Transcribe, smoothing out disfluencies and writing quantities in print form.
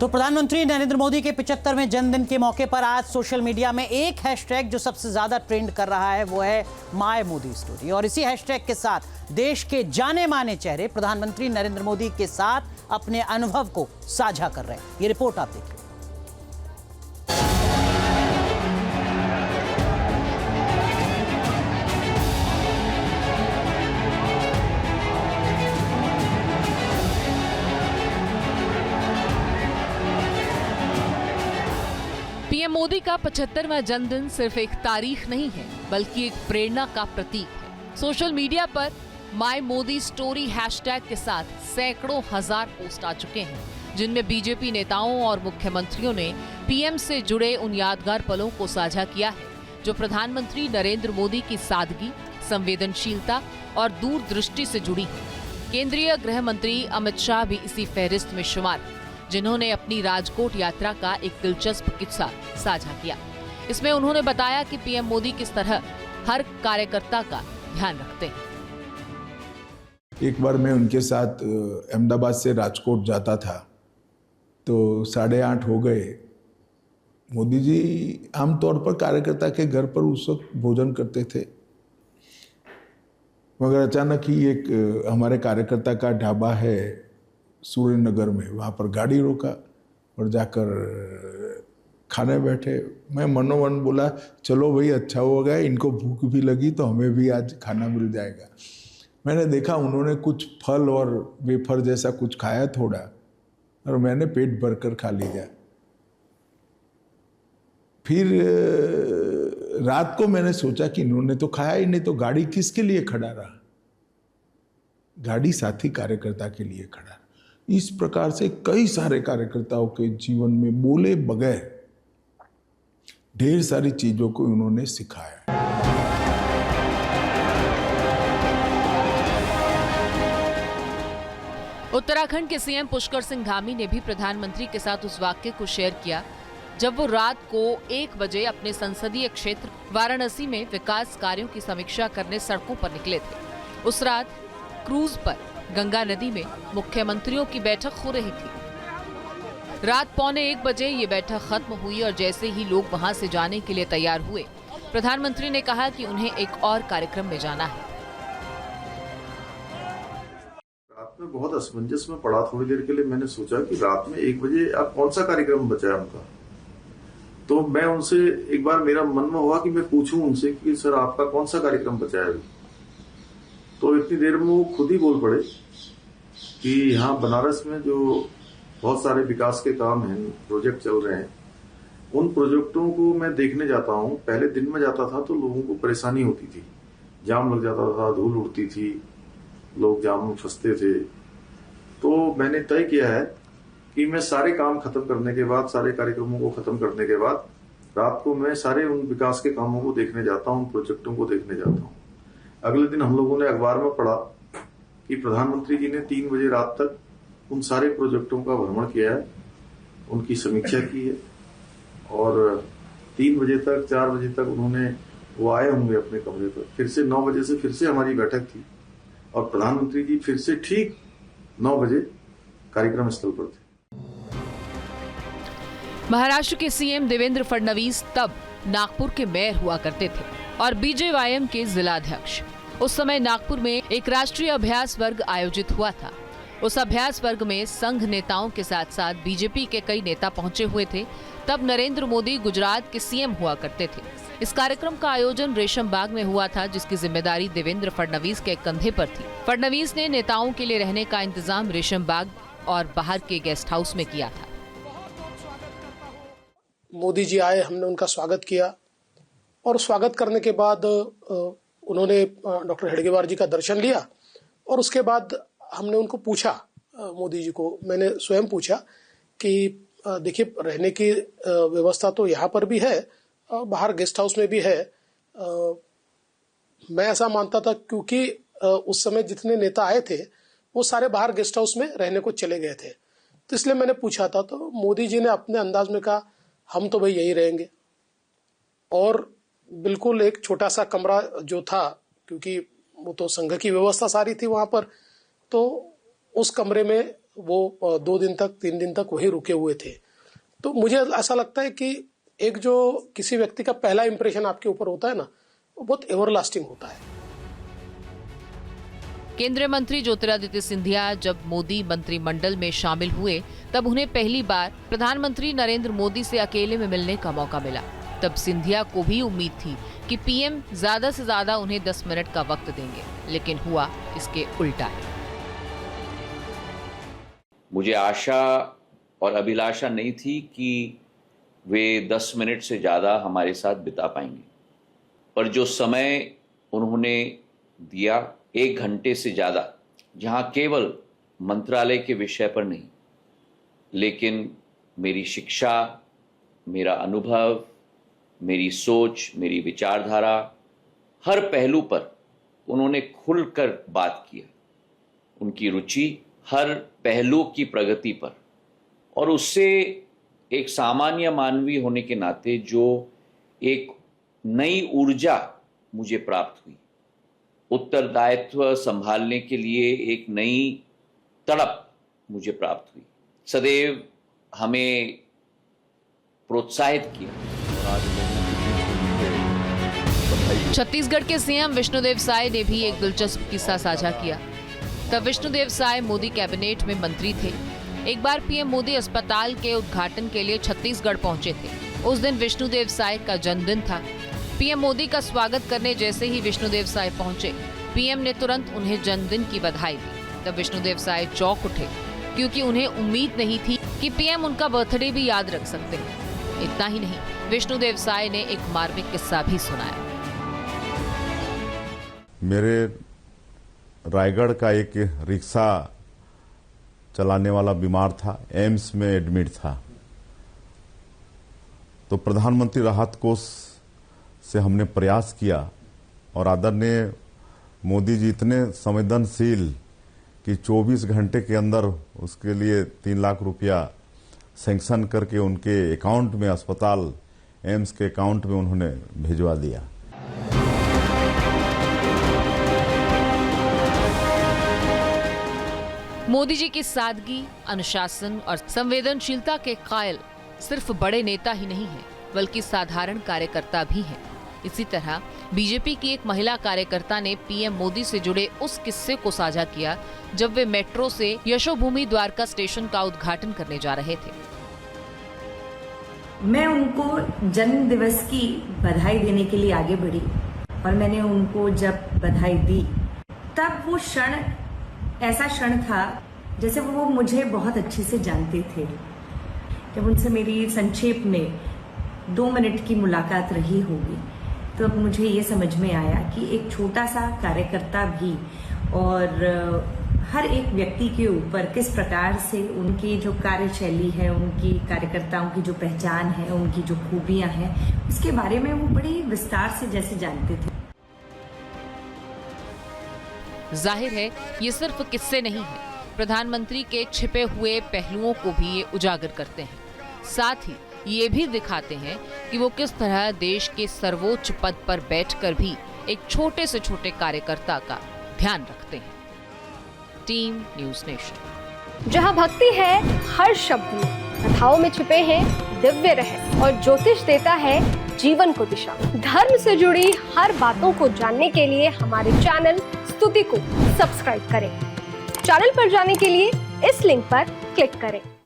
तो प्रधानमंत्री नरेंद्र मोदी के 75वें जन्मदिन के मौके पर आज सोशल मीडिया में एक हैशटैग जो सबसे ज्यादा ट्रेंड कर रहा है वो है माय मोदी स्टोरी। और इसी हैशटैग के साथ देश के जाने माने चेहरे प्रधानमंत्री नरेंद्र मोदी के साथ अपने अनुभव को साझा कर रहे हैं। ये रिपोर्ट आप देखिए। पीएम मोदी का 75वां जन्मदिन सिर्फ एक तारीख नहीं है बल्कि एक प्रेरणा का प्रतीक है। सोशल मीडिया पर माय मोदी स्टोरी हैशटैग के साथ सैकड़ों हजार पोस्ट आ चुके हैं, जिनमें बीजेपी नेताओं और मुख्यमंत्रियों ने पीएम से जुड़े उन यादगार पलों को साझा किया है जो प्रधानमंत्री नरेंद्र मोदी की सादगी, संवेदनशीलता और दूरदृष्टि से जुड़ी है। केंद्रीय गृह मंत्री अमित शाह भी इसी फहरिस्त में शुमार हैं, जिन्होंने अपनी राजकोट यात्रा का एक दिलचस्प किस्सा साझा किया। इसमें उन्होंने बताया कि पीएम मोदी किस तरह हर कार्यकर्ता का ध्यान रखते हैं। एक बार मैं उनके साथ अहमदाबाद से राजकोट जाता था तो 8:30 हो गए। मोदी जी आमतौर पर कार्यकर्ता के घर पर उस वक्त भोजन करते थे, मगर अचानक ही एक हमारे कार्यकर्ता का ढाबा है सूर्य नगर में, वहाँ पर गाड़ी रोका और जाकर खाने बैठे। मैं मनोमन बोला चलो भाई अच्छा हो गया, इनको भूख भी लगी तो हमें भी आज खाना मिल जाएगा। मैंने देखा उन्होंने कुछ फल और वेफर जैसा कुछ खाया थोड़ा, और मैंने पेट भरकर खा लिया। फिर रात को मैंने सोचा कि इन्होंने तो खाया ही नहीं तो गाड़ी किसके लिए खड़ा रहा। गाड़ी साथी कार्यकर्ता के लिए खड़ा। इस प्रकार से कई सारे कार्यकर्ताओं के जीवन में बोले बगैर ढेर सारी चीजों को उन्होंने सिखाया। उत्तराखंड के सीएम पुष्कर सिंह धामी ने भी प्रधानमंत्री के साथ उस वाक्य को शेयर किया जब वो रात को 1 बजे अपने संसदीय क्षेत्र वाराणसी में विकास कार्यों की समीक्षा करने सड़कों पर निकले थे। उस रात क्रूज पर गंगा नदी में मुख्यमंत्रियों की बैठक हो रही थी। रात 1:45 बजे ये बैठक खत्म हुई और जैसे ही लोग वहां से जाने के लिए तैयार हुए, प्रधानमंत्री ने कहा कि उन्हें एक और कार्यक्रम में जाना है। रात में बहुत असमंजस में पड़ा। थोड़ी देर के लिए मैंने सोचा कि रात में 1 बजे अब कौन सा कार्यक्रम बचा है उनका। तो मैं उनसे एक बार मेरा मन में हुआ कि मैं पूछूं उनसे कि सर आपका कौन सा कार्यक्रम बचा है अभी। तो इतनी देर में वो खुद ही बोल पड़े कि यहाँ बनारस में जो बहुत सारे विकास के काम हैं, प्रोजेक्ट चल रहे हैं, उन प्रोजेक्टों को मैं देखने जाता हूँ। पहले दिन में जाता था तो लोगों को परेशानी होती थी, जाम लग जाता था, धूल उड़ती थी, लोग जाम में फंसते थे। तो मैंने तय किया है कि मैं सारे काम खत्म करने के बाद, सारे कार्यक्रमों को खत्म करने के बाद रात को मैं सारे उन विकास के कामों को देखने जाता हूँ, उन प्रोजेक्टों को देखने जाता हूँ। अगले दिन हम लोगों ने अखबार में पढ़ा कि प्रधानमंत्री जी ने 3 बजे रात तक उन सारे प्रोजेक्टों का भ्रमण किया है, उनकी समीक्षा की है और 3 बजे तक 4 बजे तक उन्होंने वो आए होंगे अपने कमरे पर। फिर से 9 बजे से फिर से हमारी बैठक थी और प्रधानमंत्री जी फिर से ठीक 9 बजे कार्यक्रम स्थल पर थे। महाराष्ट्र के सीएम देवेंद्र फडणवीस तब नागपुर के मेयर हुआ करते थे और बीजेवाईएम के जिलाध्यक्ष। उस समय नागपुर में एक राष्ट्रीय अभ्यास वर्ग आयोजित हुआ था। उस अभ्यास वर्ग में संघ नेताओं के साथ साथ बीजेपी के कई नेता पहुंचे हुए थे। तब नरेंद्र मोदी गुजरात के सीएम हुआ करते थे। इस कार्यक्रम का आयोजन रेशम बाग में हुआ था, जिसकी जिम्मेदारी देवेंद्र फडणवीस के कंधे पर थी। फडणवीस ने नेताओं के लिए रहने का इंतजाम रेशम बाग और बाहर के गेस्ट हाउस में किया था। मोदी जी आए, हमने उनका स्वागत किया और स्वागत करने के बाद उन्होंने डॉक्टर हेडगेवार जी का दर्शन लिया और उसके बाद हमने उनको पूछा, मोदी जी को मैंने स्वयं पूछा कि देखिए रहने की व्यवस्था तो यहाँ पर भी है, बाहर गेस्ट हाउस में भी है। मैं ऐसा मानता था क्योंकि उस समय जितने नेता आए थे वो सारे बाहर गेस्ट हाउस में रहने को चले गए थे, तो इसलिए मैंने पूछा था। तो मोदी जी ने अपने अंदाज में कहा हम तो भाई यही रहेंगे। और बिल्कुल एक छोटा सा कमरा जो था, क्योंकि वो तो संघ की व्यवस्था सारी थी वहां पर, तो उस कमरे में वो 2 दिन तक 3 दिन तक वहीं रुके हुए थे। तो मुझे ऐसा लगता है कि एक जो किसी व्यक्ति का पहला इंप्रेशन आपके ऊपर होता है ना, वो बहुत एवरलास्टिंग होता है। केंद्रीय मंत्री ज्योतिरादित्य सिंधिया जब मोदी मंत्रिमंडल में शामिल हुए तब उन्हें पहली बार प्रधानमंत्री नरेंद्र मोदी से अकेले में मिलने का मौका मिला। तब सिंधिया को भी उम्मीद थी कि पीएम ज्यादा से ज्यादा उन्हें 10 मिनट का वक्त देंगे, लेकिन हुआ इसके उल्टा है। मुझे आशा और अभिलाषा नहीं थी कि वे 10 मिनट से ज़्यादा हमारे साथ बिता पाएंगे, पर जो समय उन्होंने दिया 1 घंटे से ज़्यादा, जहां केवल मंत्रालय के विषय पर नहीं लेकिन मेरी शिक्षा, मेरा अनुभव, मेरी सोच, मेरी विचारधारा, हर पहलू पर उन्होंने खुलकर बात किया। उनकी रुचि हर पहलू की प्रगति पर, और उससे एक सामान्य मानवीय होने के नाते जो एक नई ऊर्जा मुझे प्राप्त हुई, उत्तरदायित्व संभालने के लिए एक नई तड़प मुझे प्राप्त हुई, सदैव हमें प्रोत्साहित किया। छत्तीसगढ़ के सीएम विष्णुदेव साय ने भी एक दिलचस्प किस्सा साझा किया। तब विष्णुदेव साय मोदी कैबिनेट में मंत्री थे। एक बार पीएम मोदी अस्पताल के उद्घाटन के लिए छत्तीसगढ़ पहुंचे थे। उस दिन विष्णुदेव साय का जन्मदिन था। पीएम मोदी का स्वागत करने जैसे ही विष्णुदेव साय पहुंचे, पीएम ने तुरंत उन्हें जन्मदिन की बधाई दी। तब विष्णुदेव साय चौंक उठे, क्योंकि उन्हें उम्मीद नहीं थी कि पीएम उनका बर्थडे भी याद रख सकते हैं। इतना ही नहीं, विष्णुदेव साय ने एक मार्मिक किस्सा भी सुनाया। मेरे रायगढ़ का एक रिक्शा चलाने वाला बीमार था, एम्स में एडमिट था। तो प्रधानमंत्री राहत कोष से हमने प्रयास किया और आदरणीय मोदी जी इतने संवेदनशील कि 24 घंटे के अंदर उसके लिए 3 लाख रुपया सैंक्शन करके उनके अकाउंट में, अस्पताल एम्स के अकाउंट में उन्होंने भिजवा दिया। मोदी जी की सादगी, अनुशासन और संवेदनशीलता के कायल सिर्फ बड़े नेता ही नहीं हैं, बल्कि साधारण कार्यकर्ता भी हैं। इसी तरह बीजेपी की एक महिला कार्यकर्ता ने पीएम मोदी से जुड़े उस किस्से को साझा किया जब वे मेट्रो से यशोभूमि द्वारका स्टेशन का उद्घाटन करने जा रहे थे। मैं उनको जन्म दिवस की बधाई देने के लिए आगे बढ़ी और मैंने उनको जब बधाई दी तब वो क्षण ऐसा क्षण था जैसे वो मुझे बहुत अच्छे से जानते थे। जब उनसे मेरी संक्षेप में 2 मिनट की मुलाकात रही होगी तो अब मुझे ये समझ में आया कि एक छोटा सा कार्यकर्ता भी और हर एक व्यक्ति के ऊपर किस प्रकार से उनकी जो कार्यशैली है, उनकी कार्यकर्ताओं की जो पहचान है, उनकी जो खूबियां हैं, उसके बारे में वो बड़ी विस्तार से जैसे जानते थे। जाहिर है ये सिर्फ किस्से नहीं है, प्रधानमंत्री के छिपे हुए पहलुओं को भी ये उजागर करते हैं। साथ ही ये भी दिखाते हैं कि वो किस तरह देश के सर्वोच्च पद पर बैठकर भी एक छोटे से छोटे कार्यकर्ता का ध्यान रखते हैं। Team news nation. जहां भक्ति है हर शब्द में, कथाओं में छिपे हैं दिव्य रहस्य और ज्योतिष देता है जीवन को दिशा। धर्म से जुड़ी हर बातों को जानने के लिए हमारे चैनल स्तुति को सब्सक्राइब करें। चैनल पर जाने के लिए इस लिंक पर क्लिक करें।